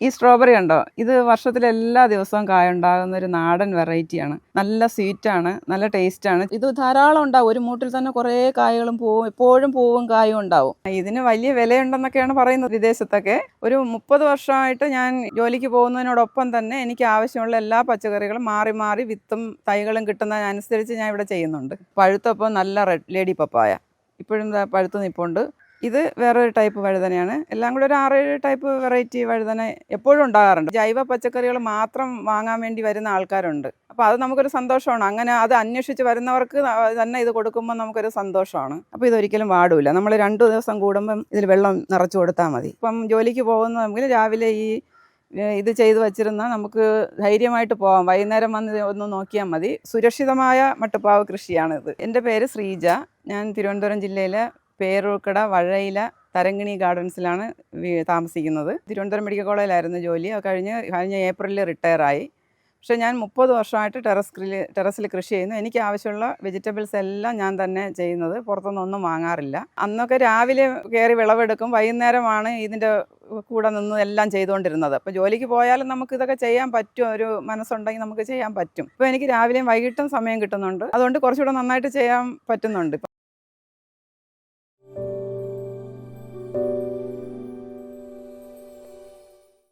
ഈ സ്ട്രോബെറി ഉണ്ടോ, ഇത് വർഷത്തിൽ എല്ലാ ദിവസവും കായുണ്ടാകുന്ന ഒരു നാടൻ വെറൈറ്റിയാണ്. നല്ല സ്വീറ്റാണ്, നല്ല ടേസ്റ്റാണ്. ഇത് ധാരാളം ഉണ്ടാവും. ഒരു മൂട്ടിൽ തന്നെ കുറേ കായകളും പൂവും, എപ്പോഴും പൂവും കായും ഉണ്ടാവും. ഇതിന് വലിയ വിലയുണ്ടെന്നൊക്കെയാണ് പറയുന്നത് വിദേശത്തൊക്കെ. ഒരു 30 വർഷമായിട്ട് ഞാൻ ജോലിക്ക് പോകുന്നതിനോടൊപ്പം തന്നെ എനിക്ക് ആവശ്യമുള്ള എല്ലാ പച്ചക്കറികളും മാറി മാറി വിത്തും തൈകളും കിട്ടുന്നതിനനുസരിച്ച് ഞാൻ ഇവിടെ ചെയ്യുന്നുണ്ട്. പഴുത്തപ്പോൾ നല്ല റെഡ് ലേഡി പപ്പായ ഇപ്പോഴും പഴുത്ത് നിൽപ്പുണ്ട്. ഇത് വേറൊരു ടൈപ്പ് വഴുതനയാണ്. എല്ലാം കൂടെ ഒരു 6-7 ടൈപ്പ് വെറൈറ്റി വഴുതന എപ്പോഴും ഉണ്ടാകാറുണ്ട്. ജൈവ പച്ചക്കറികൾ മാത്രം വാങ്ങാൻ വേണ്ടി വരുന്ന ആൾക്കാരുണ്ട്. അപ്പോൾ അത് നമുക്കൊരു സന്തോഷമാണ്. അങ്ങനെ അത് അന്വേഷിച്ച് വരുന്നവർക്ക് തന്നെ ഇത് കൊടുക്കുമ്പോൾ നമുക്കൊരു സന്തോഷമാണ്. അപ്പോൾ ഇതൊരിക്കലും വാടില്ല. നമ്മൾ 2 ദിവസം കൂടുമ്പം ഇതിൽ വെള്ളം നിറച്ച് കൊടുത്താൽ മതി. ഇപ്പം ജോലിക്ക് പോകുന്നതെങ്കിൽ രാവിലെ ഇത് ചെയ്ത് വച്ചിരുന്നാൽ നമുക്ക് ധൈര്യമായിട്ട് പോകാം. വൈകുന്നേരം വന്ന് ഒന്ന് നോക്കിയാൽ മതി. സുരക്ഷിതമായ മട്ടുപ്പാവ് കൃഷിയാണിത്. എൻ്റെ പേര് ശ്രീജ. ഞാൻ തിരുവനന്തപുരം ജില്ലയിലെ പേരൂർക്കട വഴയില തരങ്കിണി ഗാർഡൻസിലാണ് താമസിക്കുന്നത്. തിരുവനന്തപുരം മെഡിക്കൽ കോളേജിലായിരുന്നു ജോലി. അത് കഴിഞ്ഞ ഏപ്രിലിൽ റിട്ടയറായി. പക്ഷേ ഞാൻ 30 വർഷമായിട്ട് ടെറസിൽ കൃഷി ചെയ്യുന്നു. എനിക്ക് ആവശ്യമുള്ള വെജിറ്റബിൾസ് എല്ലാം ഞാൻ തന്നെ ചെയ്യുന്നത്. പുറത്തുനിന്നൊന്നും വാങ്ങാറില്ല. അന്നൊക്കെ രാവിലെ കയറി വിളവെടുക്കും, വൈകുന്നേരമാണ് ഇതിൻ്റെ കൂടെ നിന്ന് എല്ലാം ചെയ്തുകൊണ്ടിരുന്നത്. അപ്പോൾ ജോലിക്ക് പോയാലും നമുക്ക് ഇതൊക്കെ ചെയ്യാൻ പറ്റും. ഒരു മനസ്സുണ്ടെങ്കിൽ നമുക്ക് ചെയ്യാൻ പറ്റും. ഇപ്പോൾ എനിക്ക് രാവിലെയും വൈകിട്ടും സമയം കിട്ടുന്നുണ്ട്. അതുകൊണ്ട് കുറച്ചുകൂടെ നന്നായിട്ട് ചെയ്യാൻ പറ്റുന്നുണ്ട്.